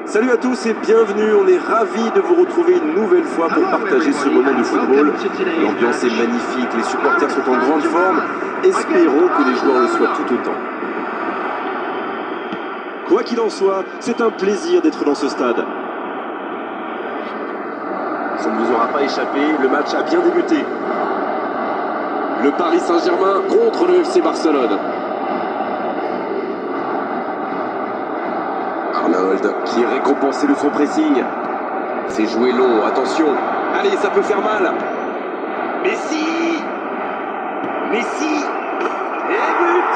Salut à tous et bienvenue, on est ravis de vous retrouver une nouvelle fois pour partager ce moment de football. L'ambiance est magnifique, les supporters sont en grande forme, espérons que les joueurs le soient tout autant. Quoi qu'il en soit, c'est un plaisir d'être dans ce stade. Ça ne vous aura pas échappé, le match a bien débuté. Le Paris Saint-Germain contre le FC Barcelone. Arnold qui est récompensé de son pressing. C'est joué long, attention. Allez, ça peut faire mal. Messi. Et but.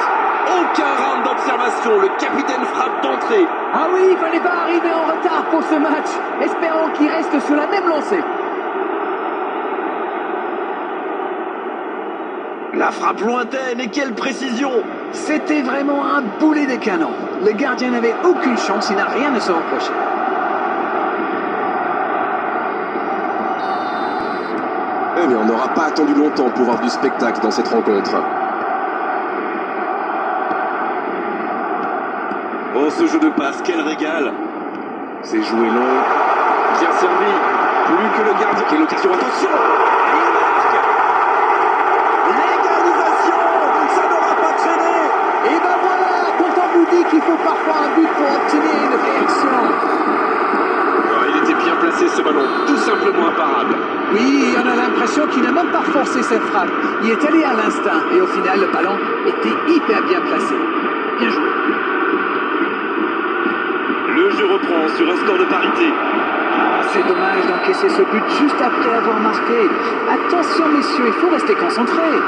Aucun round d'observation, le capitaine frappe d'entrée. Ah oui, il fallait pas arriver en retard pour ce match. Espérons qu'il reste sur la même lancée. La frappe lointaine et quelle précision. C'était vraiment un boulet de canon. Le gardien n'avait aucune chance, il n'a rien à se reprocher. Eh bien, on n'aura pas attendu longtemps pour voir du spectacle dans cette rencontre. Oh, ce jeu de passe, quel régal. C'est joué long, bien servi. Plus que le gardien. Quelle occasion, attention. Et ben voilà, quand on vous dit qu'il faut parfois un but pour obtenir une réaction. Oh, il était bien placé ce ballon, tout simplement imparable. Oui, on a l'impression qu'il n'a même pas forcé cette frappe. Il est allé à l'instinct et au final le ballon était hyper bien placé. Bien joué. Le jeu reprend sur un score de parité. Ah, c'est dommage d'encaisser ce but juste après avoir marqué. Attention messieurs, il faut rester concentré.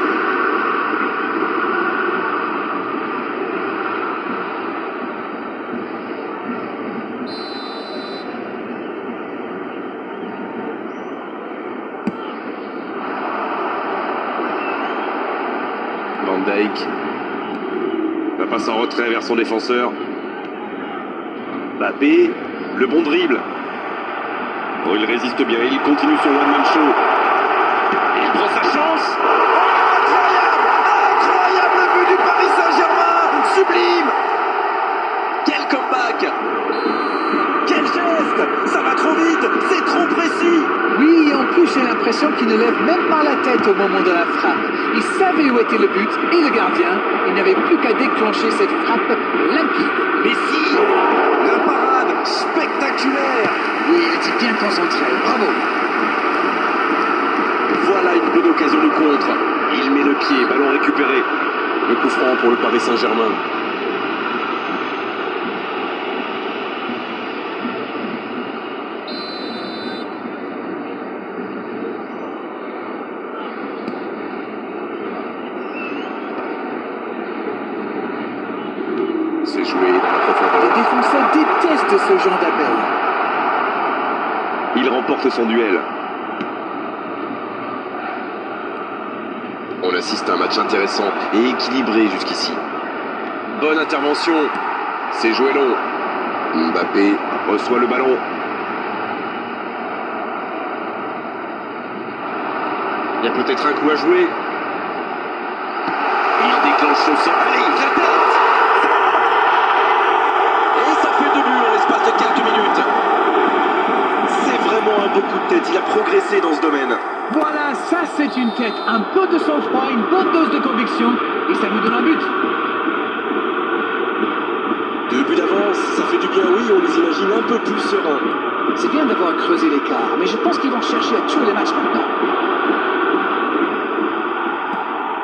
Van Dijk la passe en retrait vers son défenseur. Mbappé, le bon dribble. Oh, il résiste bien, il continue son one-man show. Il prend sa chance. Oh, incroyable but du Paris Saint-Germain. Sublime. Quel comeback. Quel geste. Ça va trop vite, c'est trop précis. Oui, et en plus j'ai l'impression qu'il ne lève même pas la tête au moment de la frappe. Il savait où était le but et le gardien. Il n'avait plus qu'à déclencher cette frappe limpide. Messi, la parade spectaculaire. Oui, il était bien concentré. Bravo. Voilà une bonne occasion de contre. Il met le pied, ballon récupéré. Le coup franc pour le Paris Saint-Germain. C'est joué dans la profondeur. Les défenseurs détestent ce genre d'appel. Il remporte son duel. On assiste à un match intéressant et équilibré jusqu'ici. Bonne intervention. C'est joué long. Mbappé reçoit le ballon. Il y a peut-être un coup à jouer. Il déclenche son sort. Allez, la tête. Et ça fait 2 buts en l'espace de quelques minutes. C'est vraiment un beau coup de tête. Il a progressé dans ce domaine. Voilà, ça c'est une tête. Un peu de sang-froid, une bonne dose de conviction. Et ça nous donne un but. 2 buts d'avance, ça fait du bien, oui, on les imagine un peu plus sereins. C'est bien d'avoir creusé l'écart, mais je pense qu'ils vont chercher à tuer les matchs maintenant.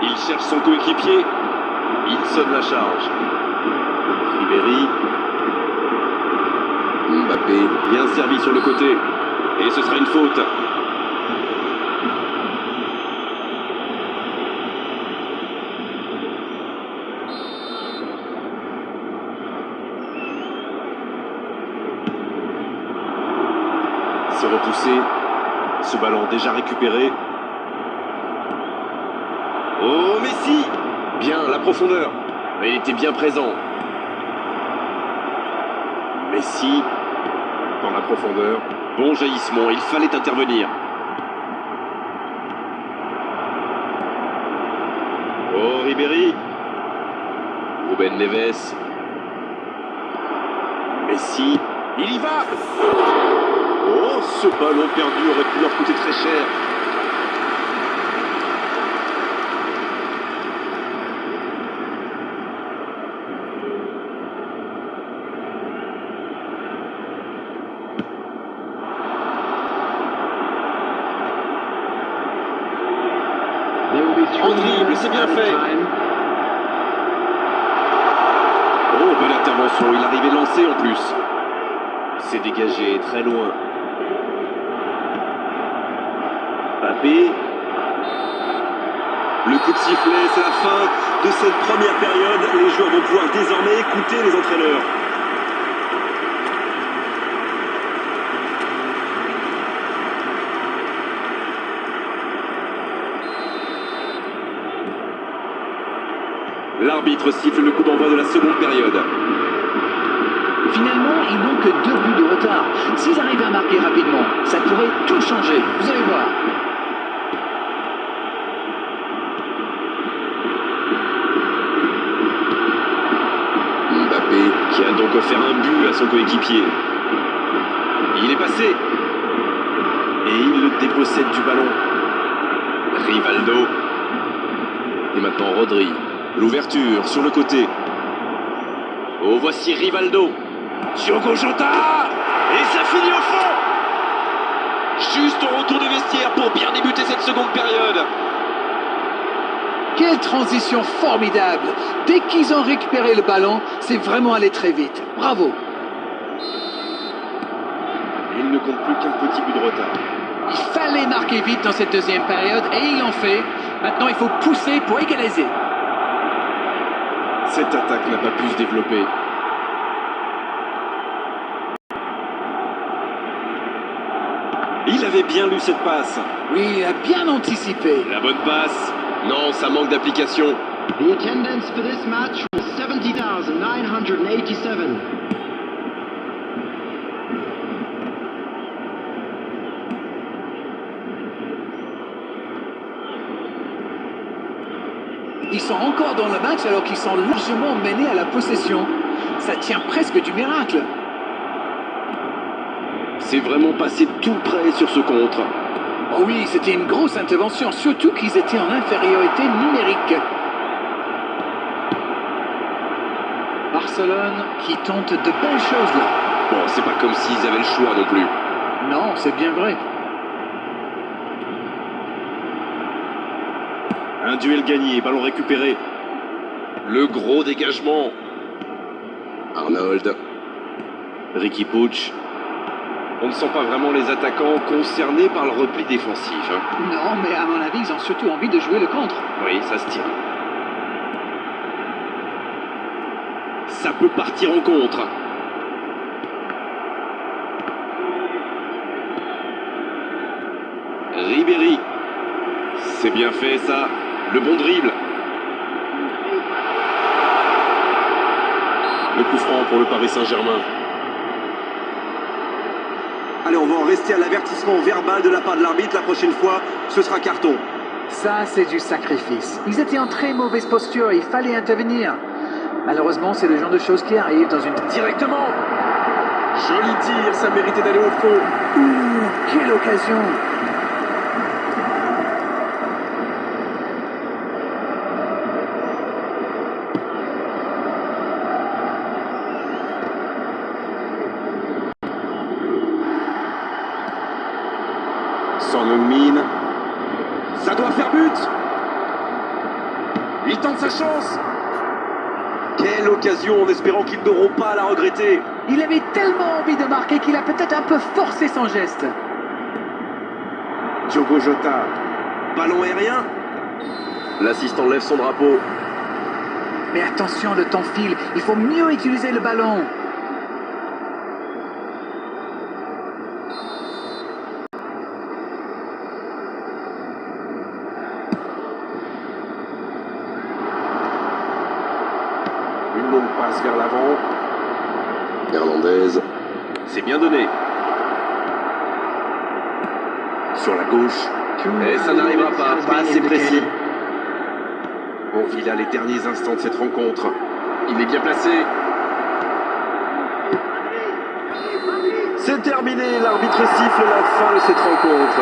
Il cherche son coéquipier. Il sonne la charge. Ribéry. Mbappé, bien servi sur le côté. Et ce sera une faute. C'est repoussé. Ce ballon déjà récupéré. Oh, Messi! Bien, la profondeur. Il était bien présent. Messi, dans la profondeur. Bon jaillissement, il fallait intervenir. Oh, Ribéry. Ruben Neves. Messi, Il y va. Oh, ce ballon perdu aurait pu leur coûter très cher. En dribble, c'est bien fait. Oh, belle intervention, il arrivait lancé en plus. C'est dégagé, très loin. Mbappé. Le coup de sifflet, c'est la fin de cette première période. Les joueurs vont pouvoir désormais écouter les entraîneurs. L'arbitre siffle le coup d'envoi de la seconde période. Finalement, ils n'ont que 2 buts de retard. S'ils arrivent à marquer rapidement, ça pourrait tout changer. Vous allez voir. Mbappé qui a donc offert un but à son coéquipier. Il est passé. Et il le dépossède du ballon. Rivaldo. Et maintenant Rodri. L'ouverture sur le côté. Oh, voici Rivaldo. Diogo Jota. Et ça finit au fond. Juste au retour des vestiaires pour bien débuter cette seconde période. Quelle transition formidable! Dès qu'ils ont récupéré le ballon, c'est vraiment allé très vite. Bravo! Il ne compte plus qu'un petit but de retard. Il fallait marquer vite dans cette deuxième période et ils l'ont fait. Maintenant, il faut pousser pour égaliser. Cette attaque n'a pas pu se développer. Il avait bien lu cette passe. Oui, il a bien anticipé. La bonne passe. Non, ça manque d'application. The attendance for this match was 70,987. Ils sont encore dans le match alors qu'ils sont largement menés à la possession. Ça tient presque du miracle. C'est vraiment passé tout près sur ce contre. Oh oui, c'était une grosse intervention, surtout qu'ils étaient en infériorité numérique. Barcelone qui tente de belles choses là. Bon, c'est pas comme s'ils avaient le choix non plus. Non, c'est bien vrai. Un duel gagné, ballon récupéré. Le gros dégagement. Arnold. Ricky Puig. On ne sent pas vraiment les attaquants concernés par le repli défensif. Hein. Non, mais à mon avis, ils ont surtout envie de jouer le contre. Oui, ça se tient. Ça peut partir en contre. Ribéry. C'est bien fait ça. Le bon dribble. Le coup franc pour le Paris Saint-Germain. Allez, on va en rester à l'avertissement verbal de la part de l'arbitre. La prochaine fois, ce sera carton. Ça, c'est du sacrifice. Ils étaient en très mauvaise posture et il fallait intervenir. Malheureusement, c'est le genre de choses qui arrivent dans une... Directement. Joli tir, ça méritait d'aller au fond. Ouh, quelle occasion! Son Heung-min. Ça doit faire but. Il tente sa chance. Quelle occasion, en espérant qu'ils n'auront pas à la regretter. Il avait tellement envie de marquer qu'il a peut-être un peu forcé son geste. Diogo Jota. Ballon aérien. L'assistant lève son drapeau. Mais attention, le temps file. Il faut mieux utiliser le ballon. Une longue passe vers l'avant. Hernandez. C'est bien donné. Sur la gauche. Et ça n'arrivera pas assez précis. On vit là les derniers instants de cette rencontre. Il est bien placé. C'est terminé, l'arbitre siffle la fin de cette rencontre.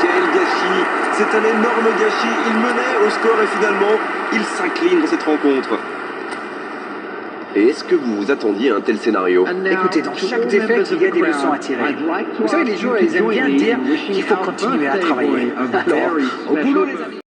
Quel gâchis, c'est un énorme gâchis, il menait au score et finalement, il s'incline dans cette rencontre. Et est-ce que vous vous attendiez à un tel scénario? Écoutez, dans chaque défaite, il y a des leçons à tirer. Vous savez, les joueurs, ils aiment bien dire qu'il faut continuer à travailler. Alors, au boulot, les amis.